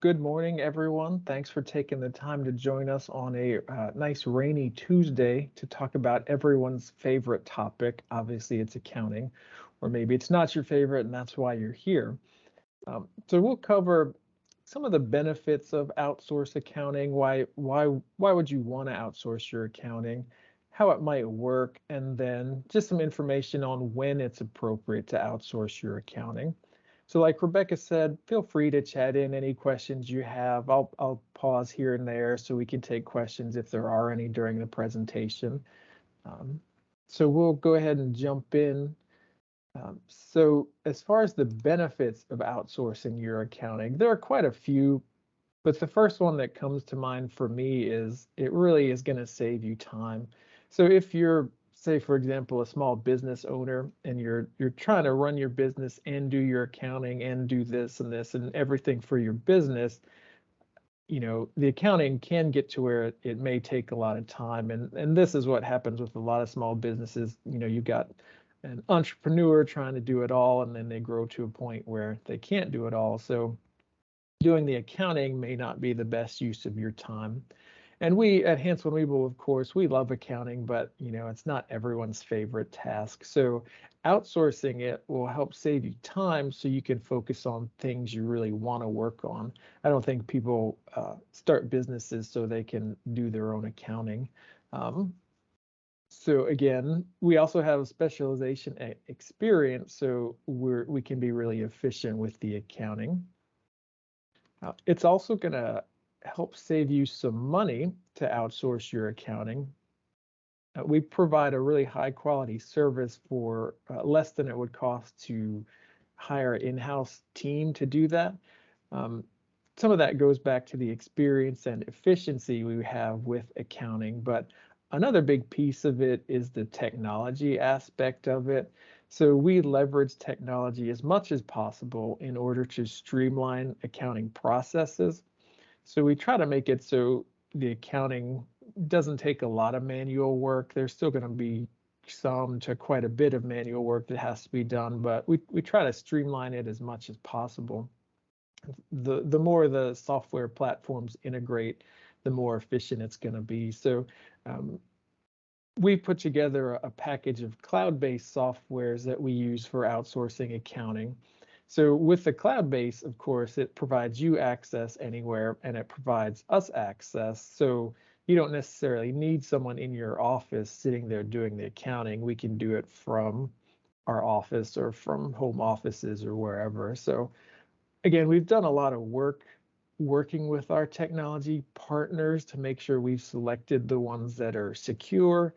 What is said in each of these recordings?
Good morning, everyone. Thanks for taking the time to join us on a nice rainy Tuesday to talk about everyone's favorite topic. Obviously, it's accounting, or maybe it's not your favorite, and that's why you're here. So we'll cover some of the benefits of outsource accounting. Why would you want to outsource your accounting? How it might work, and then just some information on when it's appropriate to outsource your accounting. So like Rebecca said, feel free to chat in any questions you have. I'll pause here and there so we can take questions if there are any during the presentation. Um, so we'll go ahead and jump in. So as far as the benefits of outsourcing your accounting, there are quite a few, but the first one that comes to mind for me is it really is going to save you time. So if you're, say, for example, a small business owner and you're trying to run your business and do your accounting and do this and everything for your business, the accounting can get to where it may take a lot of time. And this is what happens with a lot of small businesses. You've got an entrepreneur trying to do it all, and then they grow to a point where they can't do it all. So doing the accounting may not be the best use of your time. And we at Hansel and Weeble, of course, we love accounting, but it's not everyone's favorite task. So outsourcing it will help save you time so you can focus on things you really want to work on. I don't think people start businesses so they can do their own accounting. So again, we also have specialization experience, so we can be really efficient with the accounting. It's also going to help save you some money to outsource your accounting. We provide a really high quality service for less than it would cost to hire an in-house team to do that. Some of that goes back to the experience and efficiency we have with accounting, but another big piece of it is the technology aspect of it. So we leverage technology as much as possible in order to streamline accounting processes. So we try to make it so the accounting doesn't take a lot of manual work. There's still going to be some to quite a bit of manual work that has to be done, but we try to streamline it as much as possible. The more the software platforms integrate, the more efficient it's going to be. So we put together a package of cloud-based softwares that we use for outsourcing accounting. So with the cloud base, of course, it provides you access anywhere and it provides us access. So you don't necessarily need someone in your office sitting there doing the accounting. We can do it from our office or from home offices or wherever. So again, we've done a lot of work working with our technology partners to make sure we've selected the ones that are secure,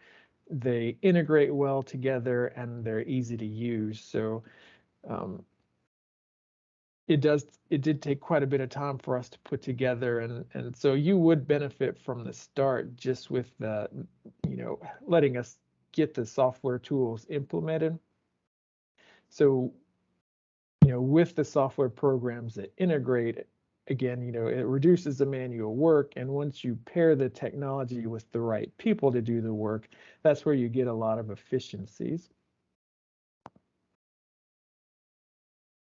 they integrate well together, and they're easy to use. So it did take quite a bit of time for us to put together, and so you would benefit from the start just with the letting us get the software tools implemented. So with the software programs that integrate, again, it reduces the manual work, and once you pair the technology with the right people to do the work, that's where you get a lot of efficiencies.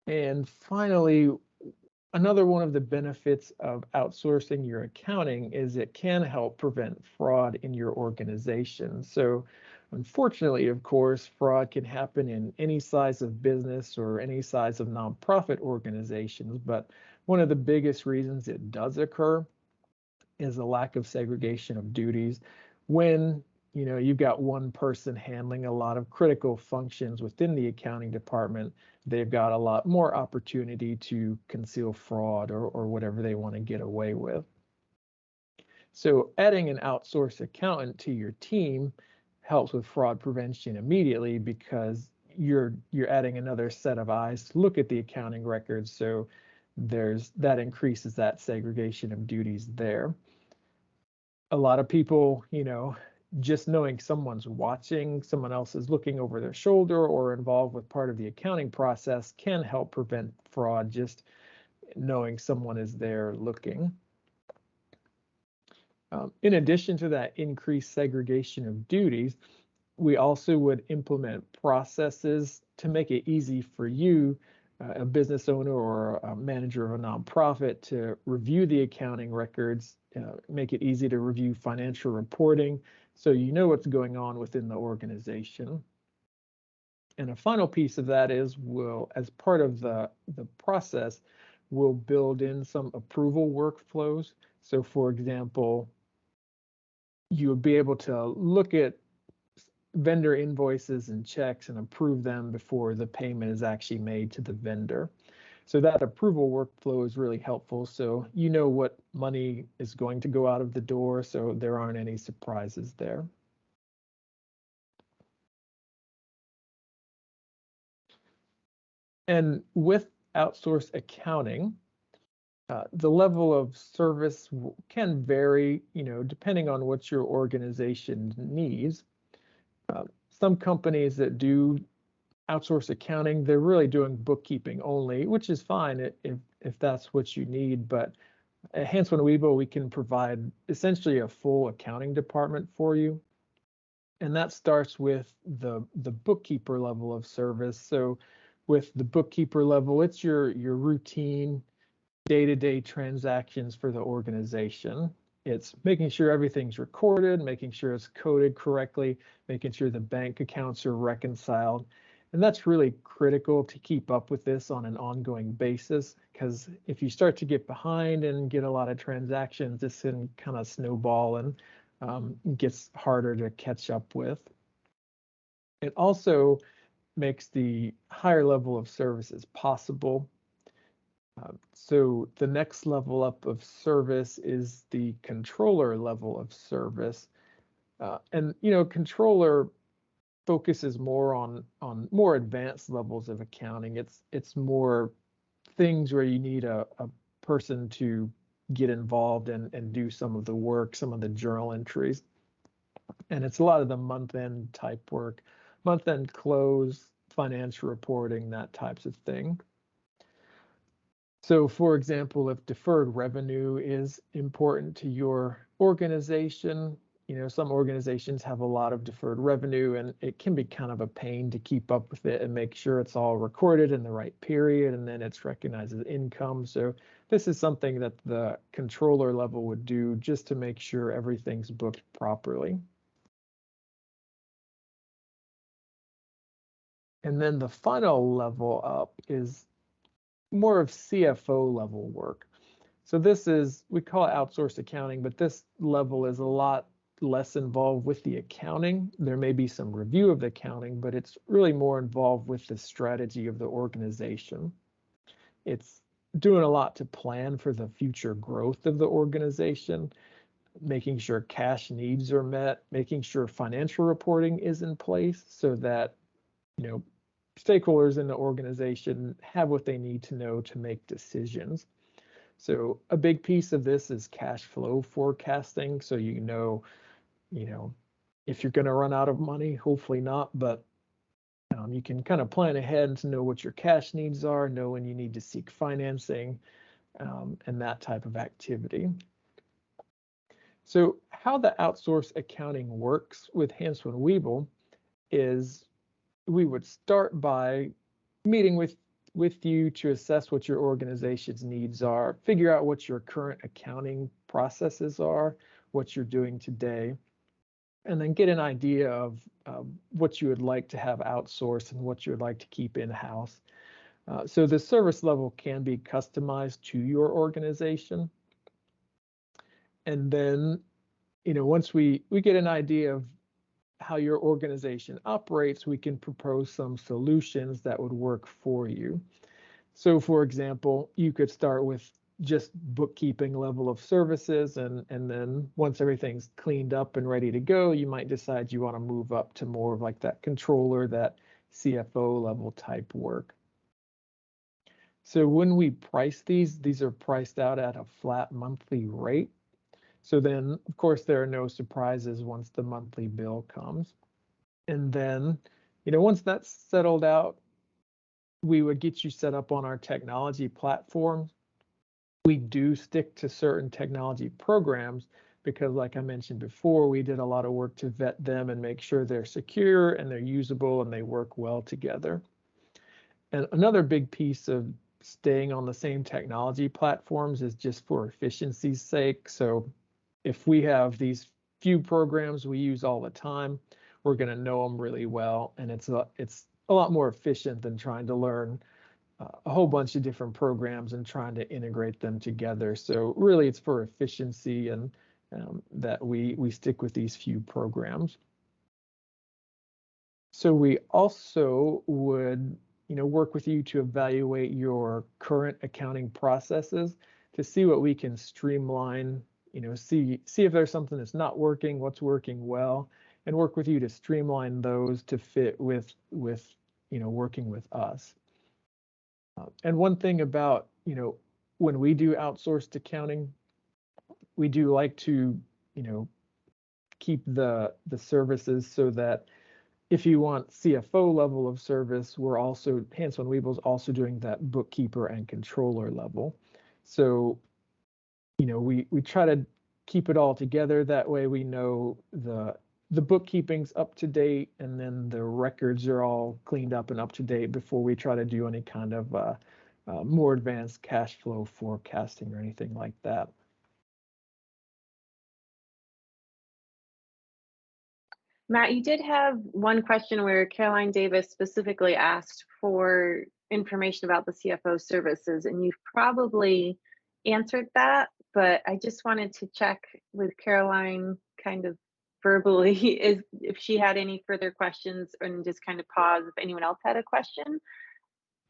And finally, another one of the benefits of outsourcing your accounting is it can help prevent fraud in your organization. So unfortunately, of course, fraud can happen in any size of business or any size of nonprofit organizations, but one of the biggest reasons it does occur is a lack of segregation of duties. When you've got one person handling a lot of critical functions within the accounting department, they've got a lot more opportunity to conceal fraud or whatever they want to get away with. So adding an outsourced accountant to your team helps with fraud prevention immediately because you're adding another set of eyes to look at the accounting records. So that increases that segregation of duties there. A lot of people, just knowing someone's watching, someone else is looking over their shoulder or involved with part of the accounting process can help prevent fraud, just knowing someone is there looking. In addition to that increased segregation of duties, we also would implement processes to make it easy for you a business owner or a manager of a nonprofit to review the accounting records, make it easy to review financial reporting so you know what's going on within the organization. And a final piece of that is as part of the process, we'll build in some approval workflows. So for example, you would be able to look at vendor invoices and checks and approve them before the payment is actually made to the vendor. So that approval workflow is really helpful. So you know what money is going to go out of the door, so there aren't any surprises there. And with outsourced accounting, the level of service can vary, depending on what your organization needs. Some companies that do outsource accounting, they're really doing bookkeeping only, which is fine if that's what you need. But at Hwllp, we can provide essentially a full accounting department for you. And that starts with the bookkeeper level of service. So with the bookkeeper level, it's your routine day-to-day transactions for the organization. It's making sure everything's recorded, making sure it's coded correctly, making sure the bank accounts are reconciled. And that's really critical to keep up with this on an ongoing basis, because if you start to get behind and get a lot of transactions, this can kind of snowball and gets harder to catch up with. It also makes the higher level of services possible. So the next level up of service is the controller level of service. And controller focuses more on more advanced levels of accounting. It's more things where you need a person to get involved and do some of the work, some of the journal entries. And it's a lot of the month-end type work, month-end close, financial reporting, that types of thing. So for example, if deferred revenue is important to your organization, some organizations have a lot of deferred revenue, and it can be kind of a pain to keep up with it and make sure it's all recorded in the right period and then it's recognized as income. So this is something that the controller level would do just to make sure everything's booked properly. And then the final level up is more of CFO level work. So this is, we call it outsourced accounting, but this level is a lot less involved with the accounting. There may be some review of the accounting, but it's really more involved with the strategy of the organization. It's doing a lot to plan for the future growth of the organization, making sure cash needs are met, making sure financial reporting is in place so that, stakeholders in the organization have what they need to know to make decisions. So a big piece of this is cash flow forecasting. So if you're going to run out of money, hopefully not, but you can kind of plan ahead to know what your cash needs are, know when you need to seek financing, and that type of activity. So how the outsourced accounting works with Hwllp is we would start by meeting with you to assess what your organization's needs are, figure out what your current accounting processes are, what you're doing today, and then get an idea of what you would like to have outsourced and what you would like to keep in-house. So the service level can be customized to your organization. And then, once we get an idea of how your organization operates, we can propose some solutions that would work for you. So for example, you could start with just bookkeeping level of services, and then once everything's cleaned up and ready to go, you might decide you want to move up to more of like that controller, that CFO level type work. So when we price these are priced out at a flat monthly rate. So then, of course, there are no surprises once the monthly bill comes. And then, once that's settled out, we would get you set up on our technology platform. We do stick to certain technology programs because, like I mentioned before, we did a lot of work to vet them and make sure they're secure and they're usable and they work well together. And another big piece of staying on the same technology platforms is just for efficiency's sake. So if we have these few programs we use all the time, we're going to know them really well, and it's a lot more efficient than trying to learn a whole bunch of different programs and trying to integrate them together. So really, it's for efficiency and that we stick with these few programs. So we also would, work with you to evaluate your current accounting processes to see what we can streamline, see if there's something that's not working, what's working well, and work with you to streamline those to fit with working with us. And one thing about, when we do outsourced accounting, we do like to, keep the services so that if you want CFO level of service, we're also, Hwllp.cpa's also doing that bookkeeper and controller level. So, we try to keep it all together. That way we know the bookkeeping's up to date, and then the records are all cleaned up and up to date before we try to do any kind of more advanced cash flow forecasting or anything like that. Matt, you did have one question where Caroline Davis specifically asked for information about the CFO services, and you've probably answered that, but I just wanted to check with Caroline kind of verbally if she had any further questions, and just kind of pause if anyone else had a question.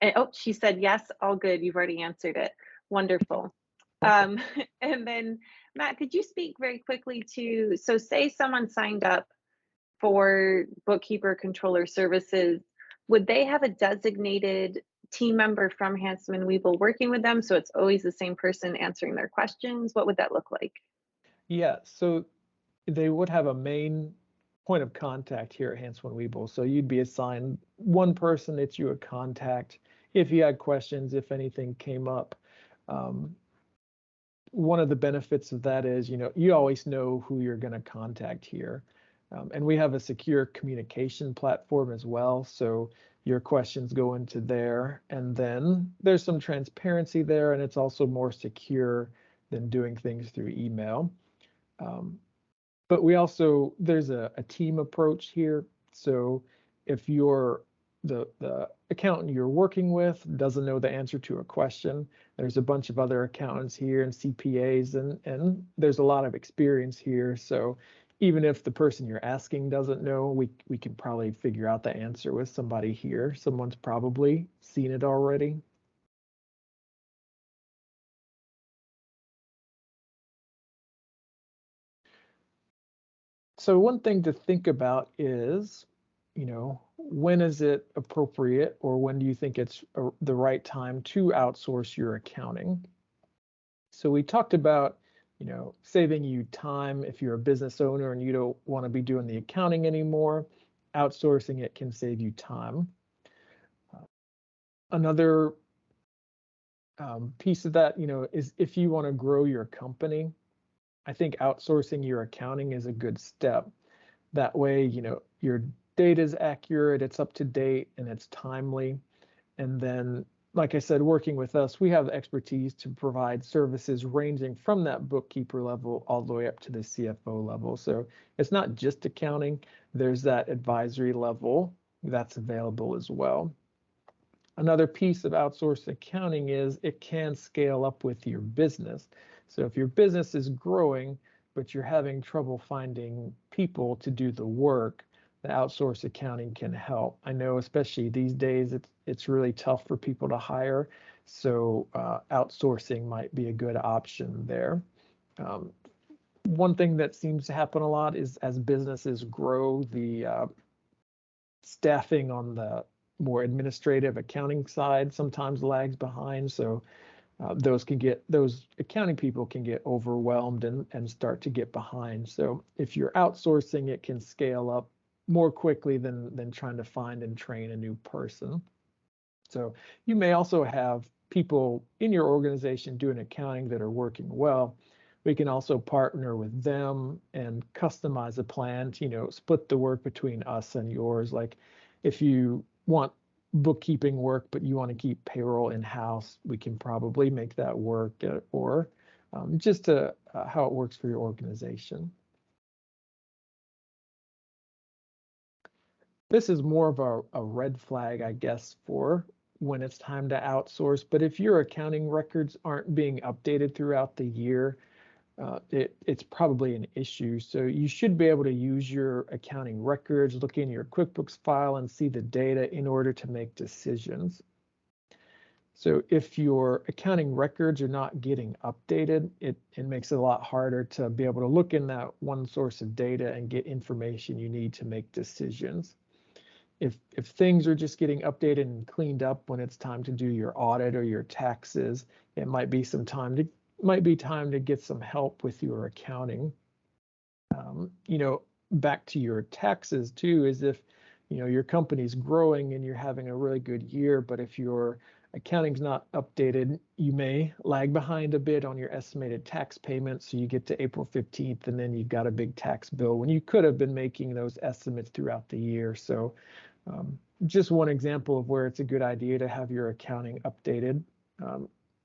And, oh, she said, yes, all good. You've already answered it. Wonderful. And then Matt, could you speak very quickly to, so say someone signed up for bookkeeper controller services, would they have a designated team member from Hanson and Weeble working with them, so it's always the same person answering their questions? What would that look like? Yeah, so they would have a main point of contact here at Hanson and Weeble. So you'd be assigned one person that you would contact if you had questions, if anything came up. One of the benefits of that is, you always know who you're going to contact here. And we have a secure communication platform as well. So your questions go into there, and then there's some transparency there, and it's also more secure than doing things through email. But we also, there's a team approach here. So if the accountant you're working with doesn't know the answer to a question, there's a bunch of other accountants here and CPAs, and there's a lot of experience here. So even if the person you're asking doesn't know, we can probably figure out the answer with somebody here. Someone's probably seen it already. So one thing to think about is, when is it appropriate, or when do you think it's the right time to outsource your accounting? So we talked about, saving you time if you're a business owner and you don't want to be doing the accounting anymore. Outsourcing it can save you time. Another piece of that, is if you want to grow your company, I think outsourcing your accounting is a good step. That way, your data is accurate, it's up to date, and it's timely. And then, like I said, working with us, we have the expertise to provide services ranging from that bookkeeper level all the way up to the CFO level. So it's not just accounting, there's that advisory level that's available as well. Another piece of outsourced accounting is it can scale up with your business. So if your business is growing, but you're having trouble finding people to do the work, the outsourced accounting can help. I know, especially these days, it's really tough for people to hire. So outsourcing might be a good option there. One thing that seems to happen a lot is as businesses grow, the staffing on the more administrative accounting side sometimes lags behind. So those accounting people can get overwhelmed and start to get behind. So if you're outsourcing, it can scale up more quickly than trying to find and train a new person. So you may also have people in your organization doing accounting that are working well. We can also partner with them and customize a plan to, split the work between us and yours. Like if you want bookkeeping work, but you want to keep payroll in-house, we can probably make that work, or just how it works for your organization. This is more of a red flag, I guess, for when it's time to outsource. But if your accounting records aren't being updated throughout the year, it's probably an issue. So you should be able to use your accounting records, look in your QuickBooks file and see the data in order to make decisions. So if your accounting records are not getting updated, it makes it a lot harder to be able to look in that one source of data and get information you need to make decisions. If things are just getting updated and cleaned up when it's time to do your audit or your taxes, it might be time to get some help with your accounting. Back to your taxes too, is if your company's growing and you're having a really good year, but if your accounting's not updated, you may lag behind a bit on your estimated tax payments. So you get to April 15th and then you've got a big tax bill when you could have been making those estimates throughout the year. So just one example of where it's a good idea to have your accounting updated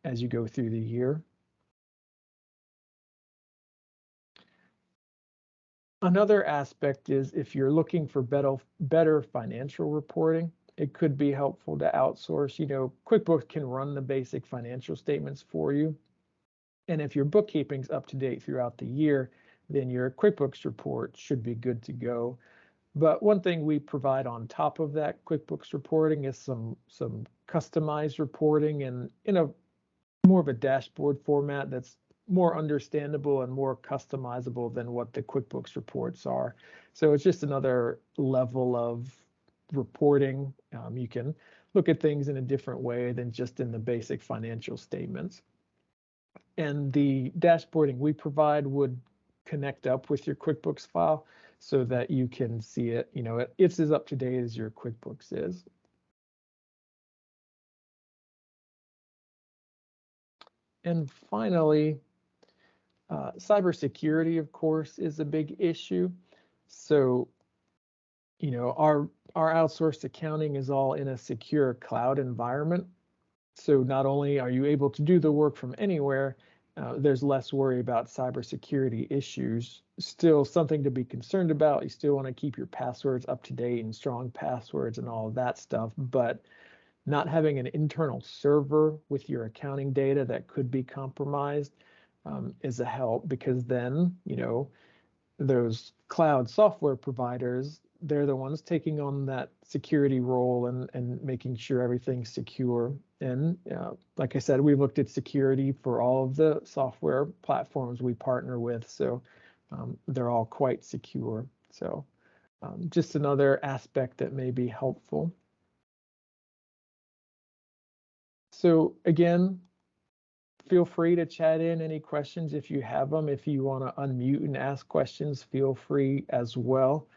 as you go through the year. Another aspect is if you're looking for better financial reporting, it could be helpful to outsource. QuickBooks can run the basic financial statements for you. And if your bookkeeping's up to date throughout the year, then your QuickBooks report should be good to go. But one thing we provide on top of that QuickBooks reporting is some customized reporting and in a more of a dashboard format that's more understandable and more customizable than what the QuickBooks reports are. So it's just another level of reporting. You can look at things in a different way than just in the basic financial statements. And the dashboarding we provide would connect up with your QuickBooks file so that you can see it, it's as up to date as your QuickBooks is. And finally, cybersecurity, of course, is a big issue. So, our outsourced accounting is all in a secure cloud environment. So not only are you able to do the work from anywhere, there's less worry about cybersecurity issues. Still something to be concerned about. You still want to keep your passwords up to date and strong passwords and all of that stuff, but not having an internal server with your accounting data that could be compromised is a help, because then, those cloud software providers, they're the ones taking on that security role and making sure everything's secure. And like I said, we've looked at security for all of the software platforms we partner with, so they're all quite secure. So just another aspect that may be helpful. So again, feel free to chat in any questions if you have them. If you want to unmute and ask questions, feel free as well.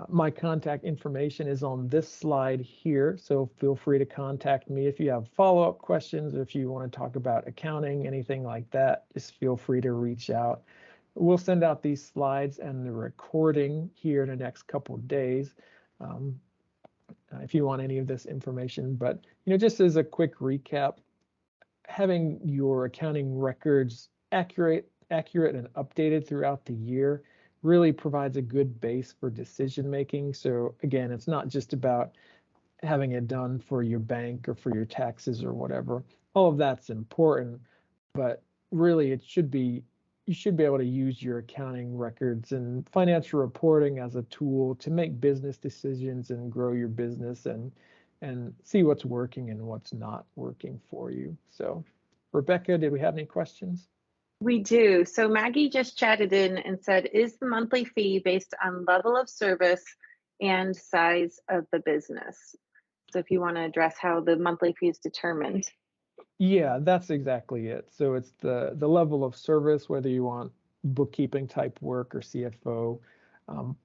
My contact information is on this slide here, so feel free to contact me if you have follow-up questions, or if you want to talk about accounting, anything like that, just feel free to reach out. We'll send out these slides and the recording here in the next couple of days if you want any of this information. But just as a quick recap, having your accounting records accurate and updated throughout the year really provides a good base for decision making. So again, it's not just about having it done for your bank or for your taxes or whatever. All of that's important, but really you should be able to use your accounting records and financial reporting as a tool to make business decisions and grow your business and see what's working and what's not working for you. So Rebecca, did we have any questions? We do. So Maggie just chatted in and said, is the monthly fee based on level of service and size of the business? So if you want to address how the monthly fee is determined. Yeah, that's exactly it. So it's the level of service, whether you want bookkeeping type work or CFO,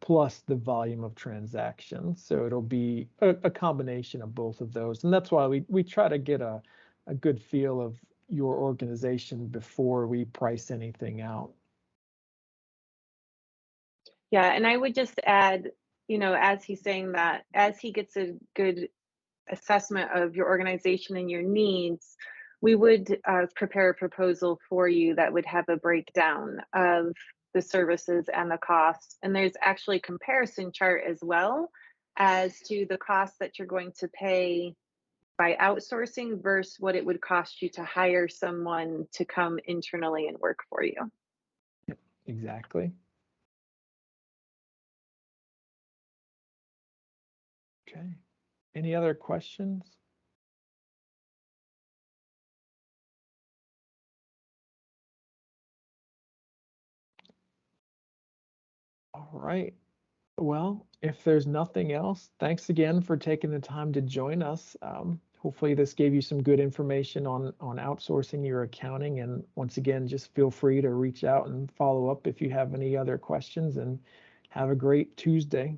plus the volume of transactions. So it'll be a combination of both of those. And that's why we try to get a good feel of your organization before we price anything out. Yeah, and I would just add, as he's saying that, as he gets a good assessment of your organization and your needs, we would prepare a proposal for you that would have a breakdown of the services and the costs. And there's actually a comparison chart as well as to the costs that you're going to pay by outsourcing versus what it would cost you to hire someone to come internally and work for you. Exactly. Okay. Any other questions? All right. Well, if there's nothing else, thanks again for taking the time to join us. Hopefully this gave you some good information on outsourcing your accounting. And once again, just feel free to reach out and follow up if you have any other questions, and have a great Tuesday.